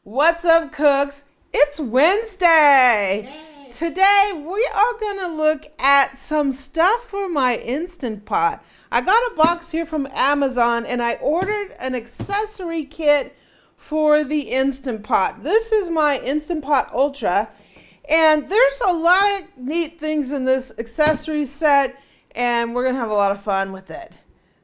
What's up, cooks? It's Wednesday. Yay. Today we are going to look at some stuff for my Instant Pot. I got a box here from Amazon and I ordered an accessory kit for the Instant Pot. This is my Instant Pot Ultra, and there's a lot of neat things in this accessory set, and we're going to have a lot of fun with it.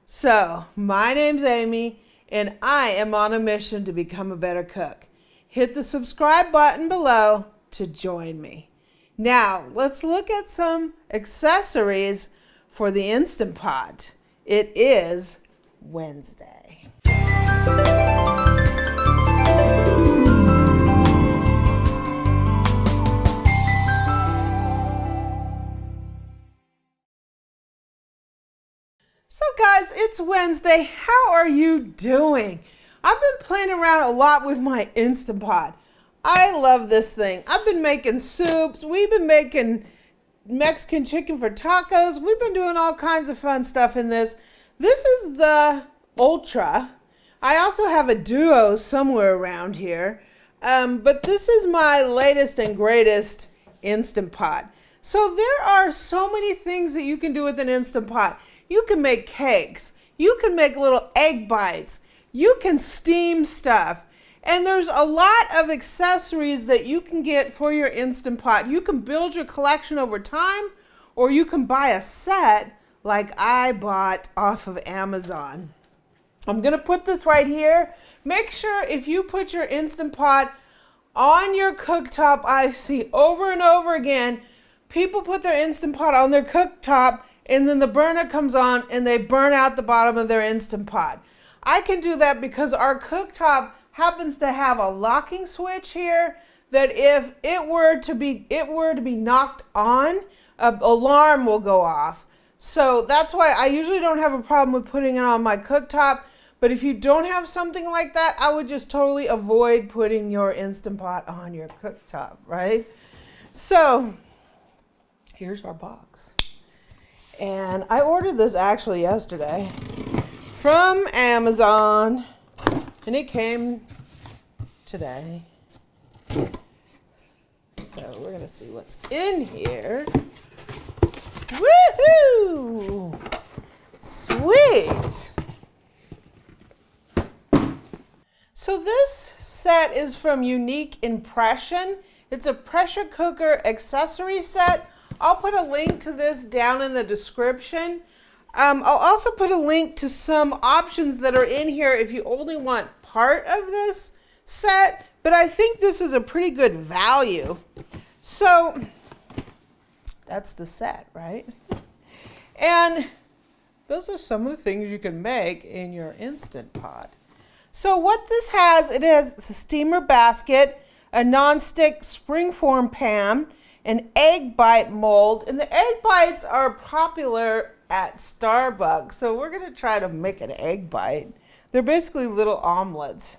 So, my name's Amy, and I am on a mission to become a better cook. Hit the subscribe button below to join me. Now, let's look at some accessories for the Instant Pot. It is Wednesday. So guys, it's Wednesday. How are you doing? I've been playing around a lot with my Instant Pot. I love this thing. I've been making soups. We've been making Mexican chicken for tacos. We've been doing all kinds of fun stuff in this. This is the Ultra. I also have a Duo somewhere around here. But this is my latest and greatest Instant Pot. So there are so many things that you can do with an Instant Pot. You can make cakes. You can make little egg bites. You can steam stuff. And there's a lot of accessories that you can get for your Instant Pot. You can build your collection over time, or you can buy a set like I bought off of Amazon. I'm going to put this right here. Make sure if you put your Instant Pot on your cooktop, I see over and over again, people put their Instant Pot on their cooktop and then the burner comes on and they burn out the bottom of their Instant Pot. I can do that because our cooktop happens to have a locking switch here that if it were to be knocked on, an alarm will go off. So that's why I usually don't have a problem with putting it on my cooktop. But if you don't have something like that, I would just totally avoid putting your Instant Pot on your cooktop, right? So here's our box. And I ordered this actually yesterday from Amazon, and it came today. So we're gonna see what's in here. Woohoo! Sweet! So this set is from Unique Impression. It's a pressure cooker accessory set. I'll put a link to this down in the description. I'll also put a link to some options that are in here if you only want part of this set, but I think this is a pretty good value. So that's the set, right? And those are some of the things you can make in your Instant Pot. So what this has, it has a steamer basket, a non-stick springform pan, an egg bite mold, and the egg bites are popular at Starbucks, so we're going to try to make an egg bite. They're basically little omelets.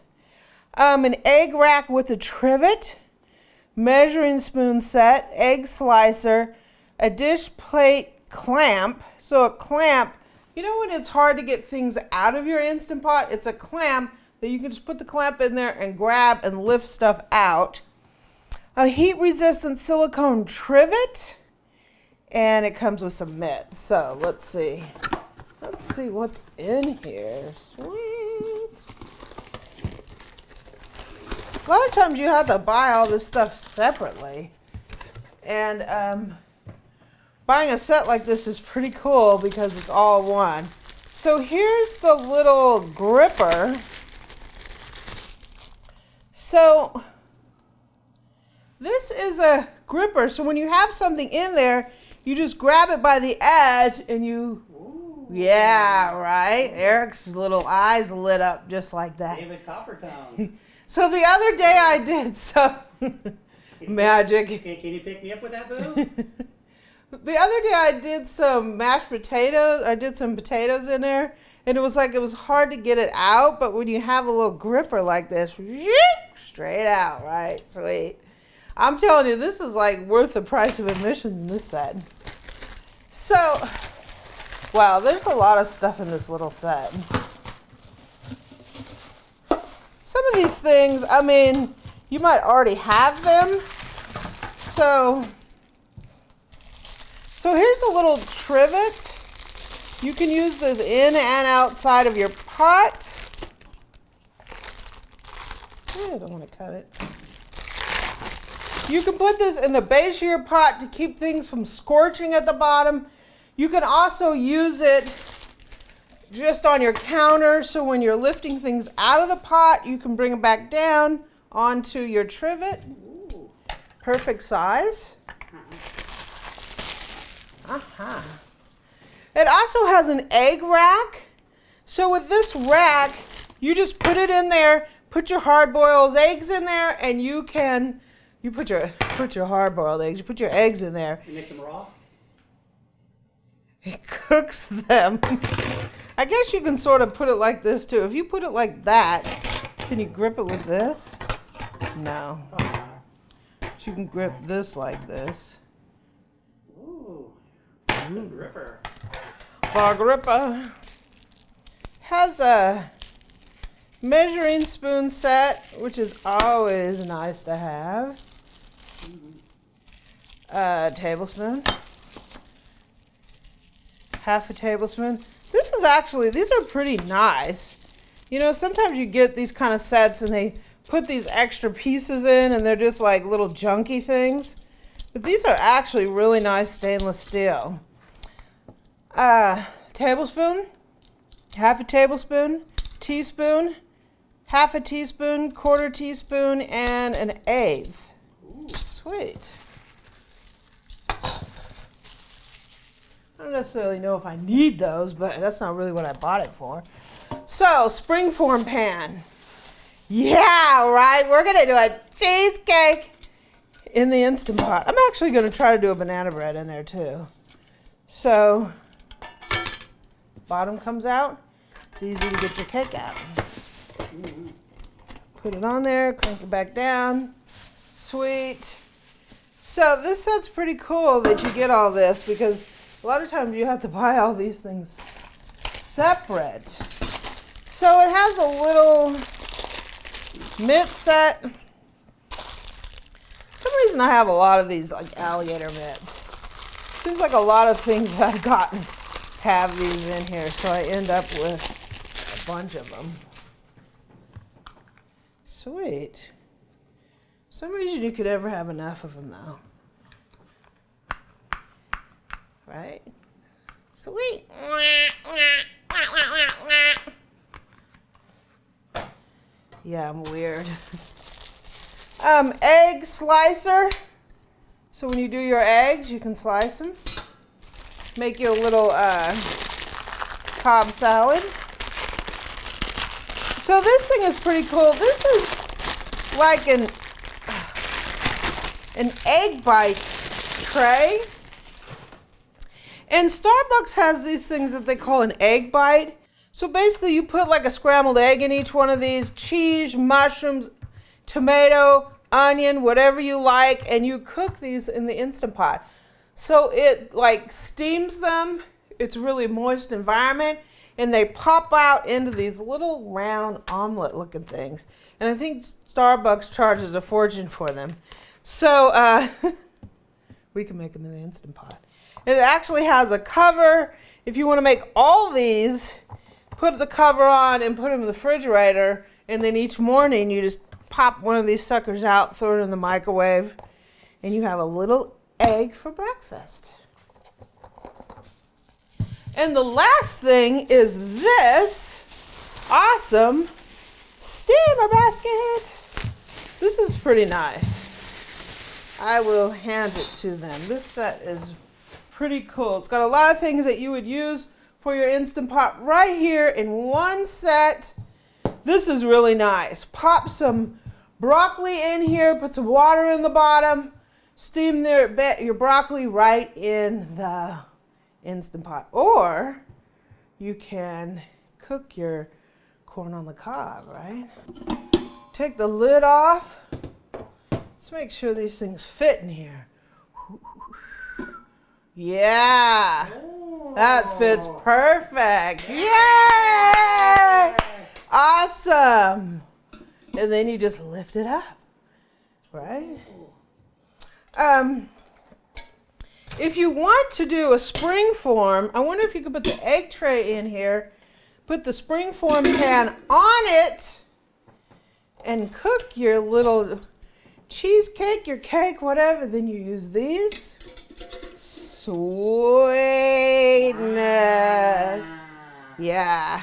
An egg rack with a trivet, measuring spoon set, egg slicer, a dish plate clamp. So a clamp, you know when it's hard to get things out of your Instant Pot? It's a clamp that you can just put the clamp in there and grab and lift stuff out. A heat-resistant silicone trivet, and it comes with some mitts. So let's see what's in here. Sweet. A lot of times you have to buy all this stuff separately, and buying a set like this is pretty cool because it's all one. So here's the little gripper. So this is a gripper, so when you have something in there, you just grab it by the edge and you, ooh, yeah, right? Eric's little eyes lit up just like that. David Coppertown. So the other day I did some magic. Can you pick me up with that, boo? The other day I did some mashed potatoes. I did some potatoes in there, and it was hard to get it out, but when you have a little gripper like this, straight out, right? Sweet. I'm telling you, this is like worth the price of admission in this set. So, wow, there's a lot of stuff in this little set. Some of these things, I mean, you might already have them. So here's a little trivet. You can use this in and outside of your pot. I don't want to cut it. You can put this in the base of your pot to keep things from scorching at the bottom. You can also use it just on your counter, so when you're lifting things out of the pot, you can bring it back down onto your trivet. Ooh. Perfect size. It also has an egg rack. So with this rack, you just put it in there, put your hard-boiled eggs in there, and you put your hard-boiled eggs, you put your eggs in there. You mix them raw? It cooks them. I guess you can sort of put it like this too. If you put it like that, can you grip it with this? No. Oh. But you can grip this like this. Ooh. The gripper. Bar gripper. Has a measuring spoon set, which is always nice to have. A tablespoon. Half a tablespoon. These are pretty nice. You know, sometimes you get these kind of sets and they put these extra pieces in and they're just like little junky things. But these are actually really nice stainless steel. Tablespoon, half a tablespoon, teaspoon, half a teaspoon, quarter teaspoon, and an eighth. Ooh. Sweet. I don't necessarily know if I need those, but that's not really what I bought it for. So, springform pan. Yeah, right. We're going to do a cheesecake in the Instant Pot. I'm actually going to try to do a banana bread in there too. So, bottom comes out. It's easy to get your cake out. Put it on there, crank it back down. Sweet. So this set's pretty cool that you get all this, because a lot of times you have to buy all these things separate. So it has a little mitt set. For some reason I have a lot of these like alligator mitts. Seems like a lot of things that I've gotten have these in here, so I end up with a bunch of them. Sweet. For some reason you could never have enough of them though. Right? Sweet. Yeah, I'm weird. Egg slicer. So when you do your eggs, you can slice them. Make you a little Cobb salad. So this thing is pretty cool. This is like an egg bite tray. And Starbucks has these things that they call an egg bite. So basically you put like a scrambled egg in each one of these, cheese, mushrooms, tomato, onion, whatever you like, and you cook these in the Instant Pot. So it like steams them. It's a really moist environment, and they pop out into these little round omelet looking things. And I think Starbucks charges a fortune for them. So we can make them in the Instant Pot. It actually has a cover. If you want to make all these, put the cover on and put them in the refrigerator, and then each morning you just pop one of these suckers out, throw it in the microwave, and you have a little egg for breakfast. And the last thing is this awesome steamer basket. This is pretty nice. I will hand it to them. This set is pretty cool. It's got a lot of things that you would use for your Instant Pot right here in one set. This is really nice. Pop some broccoli in here, put some water in the bottom, steam your broccoli right in the Instant Pot. Or you can cook your corn on the cob, right? Take the lid off. Let's make sure these things fit in here. Yeah, that fits perfect. Yay! Awesome. And then you just lift it up right? If you want to do a springform, I wonder if you could put the egg tray in here, put the springform pan on it, and cook your little cheesecake, your cake, whatever. Then you use these. Sweetness. Yeah.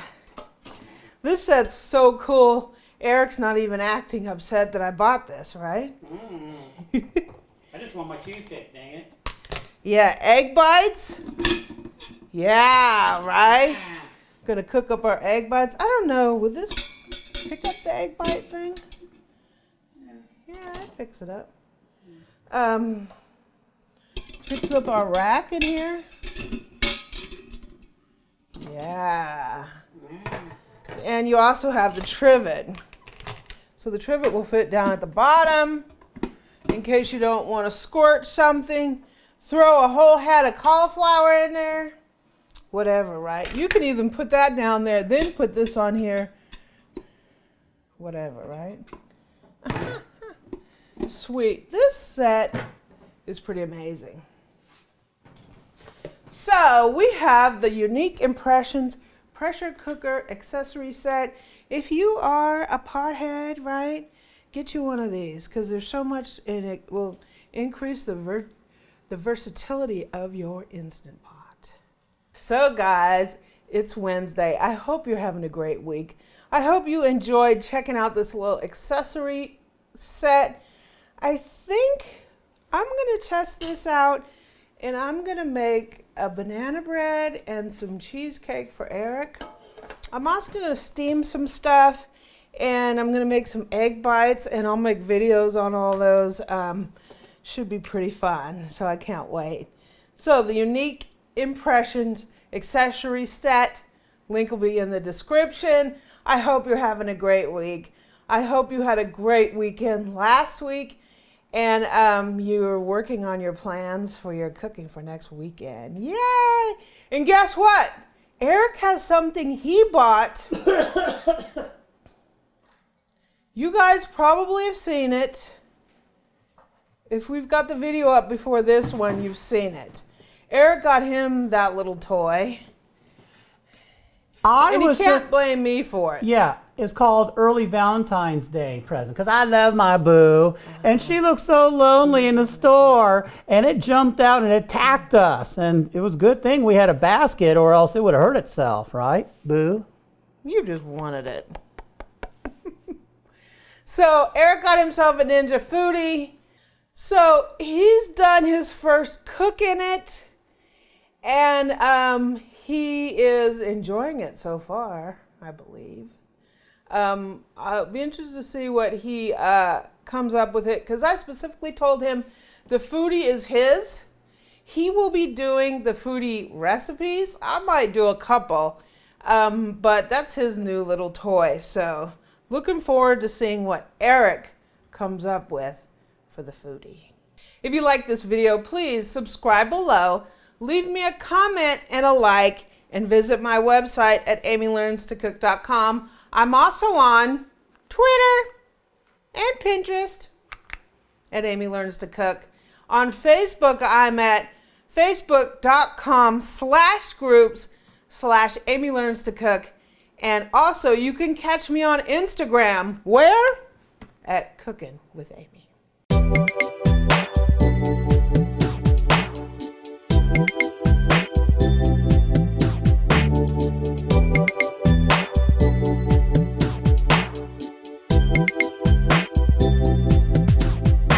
This set's so cool. Eric's not even acting upset that I bought this, right? I just want my cheesecake, dang it. Yeah, egg bites. Yeah, right? Gonna cook up our egg bites. I don't know, would this pick up the egg bite thing? Yeah, it picks it up. Picks up our rack in here. Yeah. And you also have the trivet. So the trivet will fit down at the bottom in case you don't want to squirt something. Throw a whole head of cauliflower in there. Whatever, right? You can even put that down there, then put this on here. Whatever, right? Sweet. This set is pretty amazing. So we have the Unique Impressions pressure cooker accessory set. If you are a pothead, right, get you one of these because there's so much in it. Will increase the versatility of your Instant Pot. So guys, it's Wednesday. I hope you're having a great week. I hope you enjoyed checking out this little accessory set. I think I'm going to test this out, and I'm going to make a banana bread and some cheesecake for Eric. I'm also going to steam some stuff, and I'm going to make some egg bites, and I'll make videos on all those. Should be pretty fun, so I can't wait. So the Unique Impressions accessory set, link will be in the description. I hope you're having a great week. I hope you had a great weekend last week, and you're working on your plans for your cooking for next weekend. Yay! And guess what? Eric has something he bought. You guys probably have seen it. If we've got the video up before this one, you've seen it. Eric got him that little toy. And he can't blame me for it. Yeah, it's called Early Valentine's Day present because I love my boo. And she looked so lonely in the store, and it jumped out and attacked us. And it was a good thing we had a basket, or else it would have hurt itself, right, boo? You just wanted it. So Eric got himself a Ninja Foodie. So he's done his first cook in it, and he is enjoying it so far, I believe. I'll be interested to see what he comes up with it, because I specifically told him the Foodie is his. He will be doing the Foodie recipes. I might do a couple, but that's his new little toy. So looking forward to seeing what Eric comes up with for the Foodie. If you like this video, please subscribe below, leave me a comment and a like, and visit my website at amylearnstocook.com. I'm also on Twitter and Pinterest at Amy Learns to Cook. On Facebook, I'm at facebook.com/groups/Amy Learns to Cook. And also, you can catch me on Instagram. Where? At Cooking with Amy.